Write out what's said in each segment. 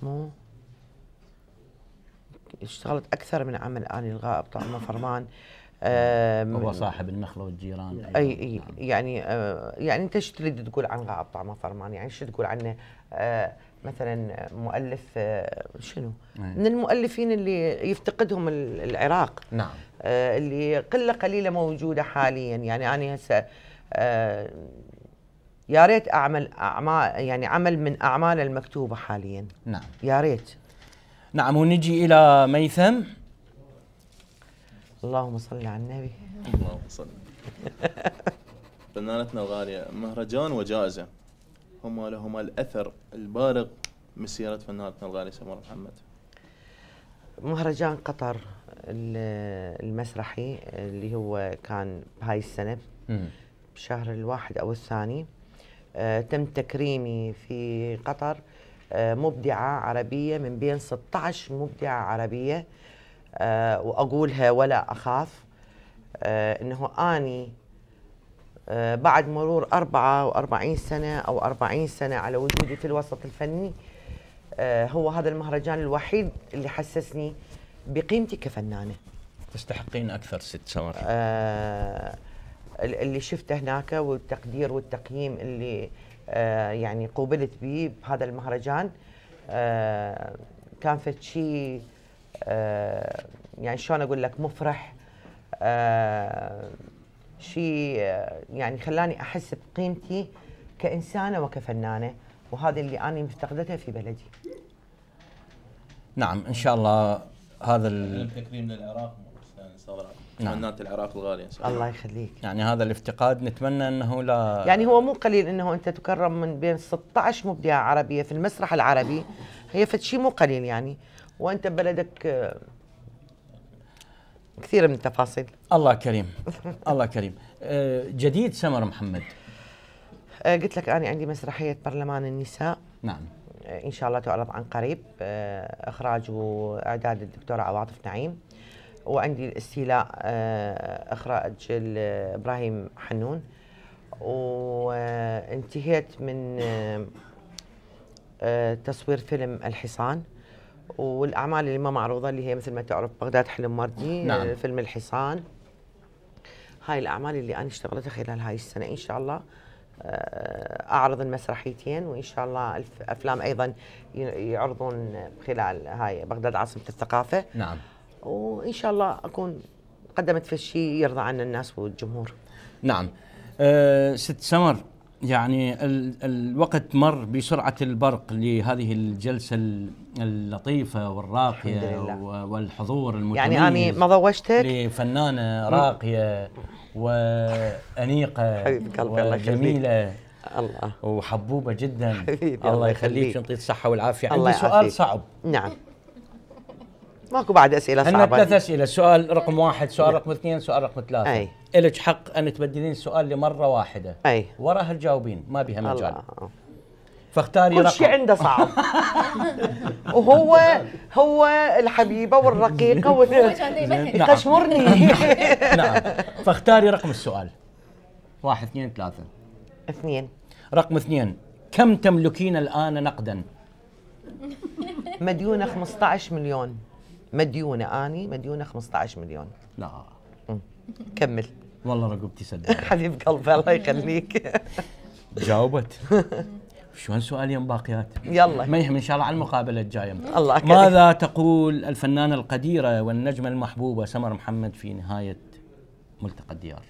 مو اشتغلت اكثر من عمل اني الغائب طعمه فرمان. هو صاحب النخله والجيران اي يعني يعني انت شو تريد تقول عن غائب طعمه فرمان؟ يعني شو تقول عنه؟ مثلا مؤلف شنو؟ من المؤلفين اللي يفتقدهم العراق. نعم. اللي قله قليله موجوده حاليا. يعني انا هسه يا ريت اعمل اعمال، يعني عمل من اعماله المكتوبه حاليا. نعم يا ريت. نعم. ونجي الى ميثم. اللهم صل على النبي. اللهم صل. فنانتنا الغالية، مهرجان وجائزة هما لهما الأثر البالغ مسيرة فنانتنا الغالية سمر محمد. مهرجان قطر المسرحي اللي هو كان بهاي السنة بشهر الواحد أو الثاني، تم تكريمي في قطر مبدعة عربية من بين 16 مبدعة عربية. وأقولها ولا أخاف أنه أني بعد مرور 44 سنة أو 40 سنة على وجودي في الوسط الفني، هو هذا المهرجان الوحيد اللي حسسني بقيمتي كفنانة. تستحقين أكثر ست سمر. اللي شفته هناك والتقدير والتقييم اللي يعني قوبلت به بهذا المهرجان كان فد شيء يعني شلون أقول لك مفرح، شيء يعني خلاني أحس بقيمتي كإنسانة وكفنانة، وهذا اللي أنا مفتقدته في بلدي. نعم إن شاء الله هذا التكريم للعراق فنانة العراق الغالية إن شاء الله. الله يخليك. يعني هذا الافتقاد نتمنى أنه لا، يعني هو مو قليل أنه أنت تكرم من بين 16 مبدعة عربية في المسرح العربي، هي فد شيء مو قليل يعني، وأنت ببلدك كثير من التفاصيل. الله كريم. الله كريم. جديد سمر محمد. قلت لك أنا عندي مسرحية برلمان النساء. نعم. إن شاء الله تعرض عن قريب، إخراج وإعداد الدكتورة عواطف نعيم، وعندي الاستيلاء إخراج إبراهيم حنون، وانتهيت من تصوير فيلم الحصان، والأعمال اللي ما معروضة اللي هي مثل ما تعرف بغداد حلم وردي. نعم. فيلم الحصان. هاي الأعمال اللي أنا اشتغلتها خلال هاي السنة. إن شاء الله أعرض المسرحيتين، وإن شاء الله أفلام أيضا يعرضون خلال هاي بغداد عاصمة الثقافة. نعم. وإن شاء الله أكون قدمت في شيء يرضى عنا الناس والجمهور. نعم. ست سمر، يعني الوقت مر بسرعة البرق لهذه الجلسة اللطيفة والراقية والحضور المتميز. يعني أنا ما ضوجتك لفنانة راقية وأنيقة وجميلة الله وحبوبة جدا. حبيبي الله يخليك ويعطيك الصحة والعافية. عندي عندي سؤال صعب. نعم. ماكو بعد أسئلة صعبة. عندنا 3 أسئلة، سؤال رقم 1، سؤال رقم 2، سؤال رقم 3. أي. إلك حق أن تبدلين السؤال لمرة واحدة. أي. وراها تجاوبين، ما بيها مجال. الله. فاختاري رقم. كل شيء عنده صعب. وهو الحبيبة والرقيقة يقشمرني. نعم. فاختاري رقم السؤال. 1 2 3. 2. رقم 2، كم تملكين الآن نقدا؟ مديونة 15 مليون. مديونة أني مديونة 15 مليون. لا. كمل. والله رقبتي سدت. حبيب قلبي الله يخليك. جاوبت. شلون سؤالين باقيات؟ يلا ما يهم ان شاء الله على المقابله الجايه. الله أكبر. ماذا تقول الفنانه القديره والنجمه المحبوبه سمر محمد في نهايه ملتقى الديار؟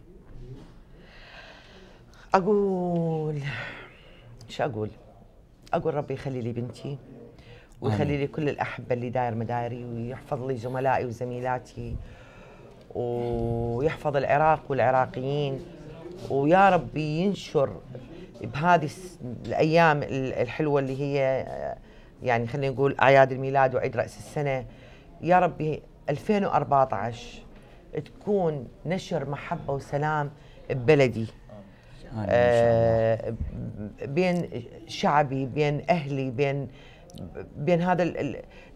اقول شو اقول؟ اقول ربي يخلي لي بنتي ويخلي لي كل الاحبه اللي داير مدايري، ويحفظ لي زملائي وزميلاتي، ويحفظ العراق والعراقيين، ويا ربي ينشر بهذه الايام الحلوه اللي هي يعني خلينا نقول اعياد الميلاد وعيد راس السنه، يا ربي 2014 تكون نشر محبه وسلام ببلدي، بين شعبي، بين اهلي، بين هذا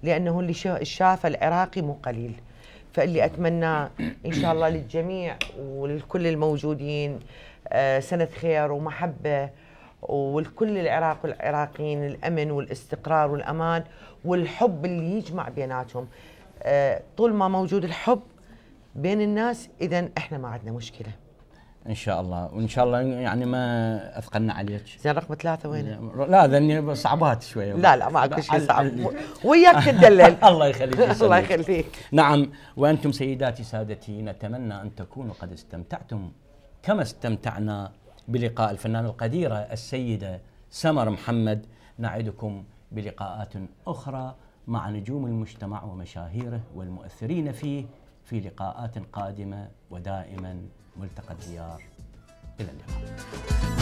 لانه اللي شافه العراقي مو قليل. فاللي اتمناه ان شاء الله للجميع ولكل الموجودين سنه خير ومحبه والكل العراق والعراقيين الأمن والاستقرار والأمان والحب اللي يجمع بيناتهم. طول ما موجود الحب بين الناس إذن إحنا ما عندنا مشكلة ان شاء الله. وان شاء الله يعني ما اثقلنا عليك. زين رقم 3 وين؟ لا ذني صعبات شويه. لا ماكو شيء صعب وياك تدلل. الله يخليك. الله يخليك. نعم. وانتم سيداتي سادتي نتمنى ان تكونوا قد استمتعتم كما استمتعنا بلقاء الفنانة القديرة السيدة سمر محمد. نعدكم بلقاءات أخرى مع نجوم المجتمع ومشاهيره والمؤثرين فيه في لقاءات قادمة، ودائما ملتقى الديار. إلى اللقاء.